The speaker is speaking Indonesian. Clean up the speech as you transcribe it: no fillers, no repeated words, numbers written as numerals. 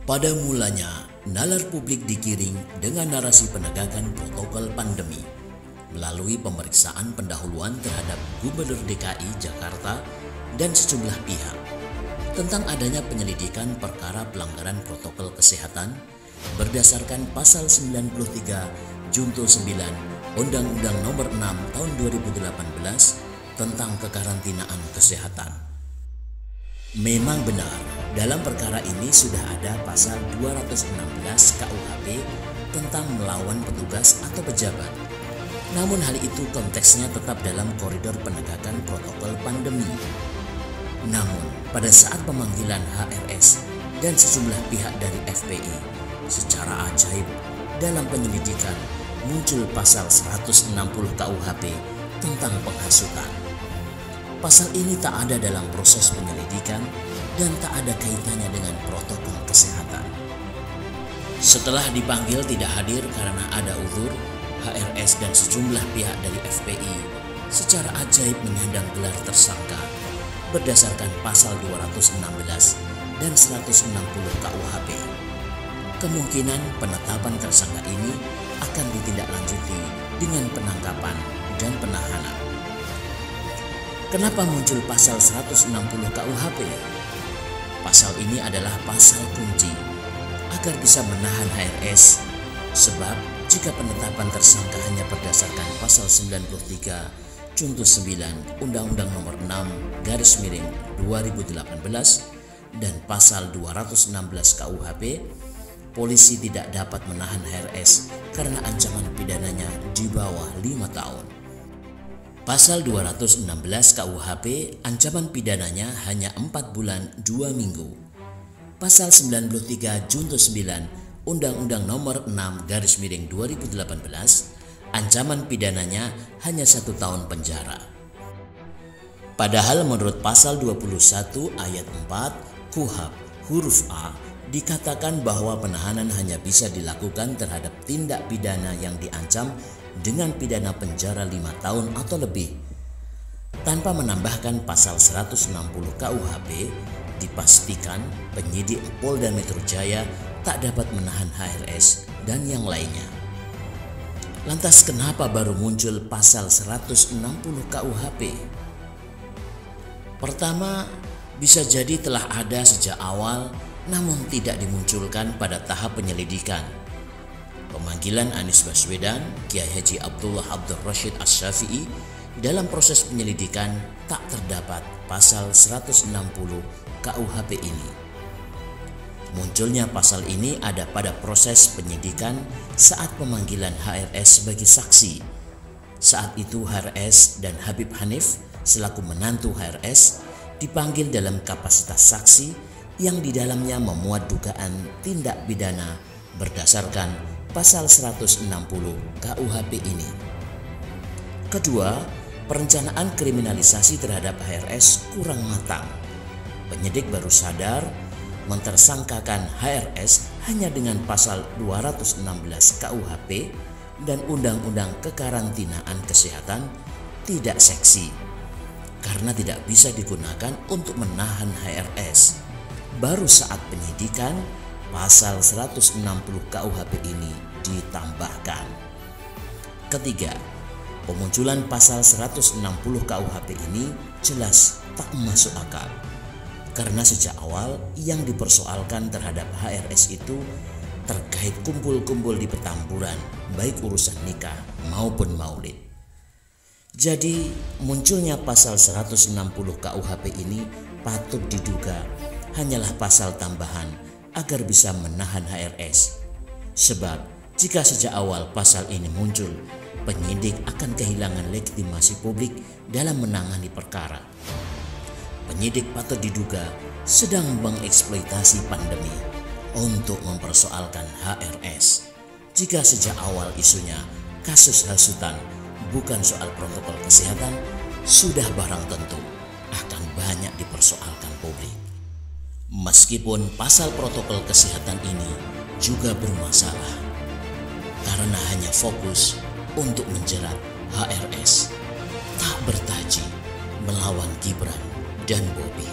Pada mulanya, nalar publik digiring dengan narasi penegakan protokol pandemi melalui pemeriksaan pendahuluan terhadap Gubernur DKI Jakarta dan sejumlah pihak tentang adanya penyelidikan perkara pelanggaran protokol kesehatan berdasarkan pasal 93 Junto 9 Undang-Undang Nomor 6 Tahun 2018 tentang kekarantinaan kesehatan. Memang benar, dalam perkara ini sudah ada pasal 216 KUHP tentang melawan petugas atau pejabat. Namun hal itu konteksnya tetap dalam koridor penegakan protokol pandemi. Namun pada saat pemanggilan HRS dan sejumlah pihak dari FPI, secara ajaib dalam penyelidikan muncul pasal 160 KUHP tentang penghasutan. Pasal ini tak ada dalam proses penyelidikan dan tak ada kaitannya dengan protokol kesehatan. Setelah dipanggil tidak hadir karena ada uzur, HRS dan sejumlah pihak dari FPI secara ajaib menyandang gelar tersangka berdasarkan pasal 216 dan 160 KUHP. Kemungkinan penetapan tersangka ini akan ditindaklanjuti dengan penangkapan dan penahanan. Kenapa muncul pasal 160 KUHP? Pasal ini adalah pasal kunci agar bisa menahan HRS, sebab jika penetapan tersangka hanya berdasarkan pasal 93 Junto 9 Undang-Undang Nomor 6/2018 dan pasal 216 KUHP, polisi tidak dapat menahan HRS karena ancaman pidananya di bawah 5 tahun. Pasal 216 KUHP ancaman pidananya hanya 4 bulan 2 minggu. Pasal 93 Junto 9 Undang-Undang Nomor 6/2018 ancaman pidananya hanya 1 tahun penjara. Padahal menurut pasal 21 ayat 4 KUHP huruf A dikatakan bahwa penahanan hanya bisa dilakukan terhadap tindak pidana yang diancam dengan pidana penjara 5 tahun atau lebih. Tanpa menambahkan pasal 160 KUHP, dipastikan penyidik Polda Metro Jaya tak dapat menahan HRS dan yang lainnya. Lantas kenapa baru muncul pasal 160 KUHP? Pertama, bisa jadi telah ada sejak awal namun tidak dimunculkan pada tahap penyelidikan. Pemanggilan Anies Baswedan, Kiai Haji Abdullah Abdul Rashid Asy-Syafi'i dalam proses penyelidikan tak terdapat pasal 160 KUHP ini. Munculnya pasal ini ada pada proses penyidikan saat pemanggilan HRS sebagai saksi. Saat itu HRS dan Habib Hanif selaku menantu HRS dipanggil dalam kapasitas saksi yang di dalamnya memuat dugaan tindak pidana berdasarkan pasal 160 KUHP ini. Kedua, perencanaan kriminalisasi terhadap HRS kurang matang. Penyidik baru sadar mentersangkakan HRS hanya dengan pasal 216 KUHP dan Undang-Undang Kekarantinaan Kesehatan tidak seksi karena tidak bisa digunakan untuk menahan HRS. Baru saat penyidikan pasal 160 KUHP ini ditambahkan. Ketiga, pemunculan pasal 160 KUHP ini jelas tak masuk akal. Karena sejak awal yang dipersoalkan terhadap HRS itu terkait kumpul-kumpul di Petamburan, baik urusan nikah maupun maulid. Jadi munculnya pasal 160 KUHP ini patut diduga hanyalah pasal tambahan agar bisa menahan HRS. Sebab jika sejak awal pasal ini muncul, penyidik akan kehilangan legitimasi publik dalam menangani perkara. Penyidik patut diduga sedang mengeksploitasi pandemi untuk mempersoalkan HRS. Jika sejak awal isunya kasus hasutan bukan soal protokol kesehatan, sudah barang tentu akan banyak dipersoalkan publik. Meskipun pasal protokol kesehatan ini juga bermasalah karena hanya fokus untuk menjerat HRS, tak bertaji melawan Gibran dan Bobi.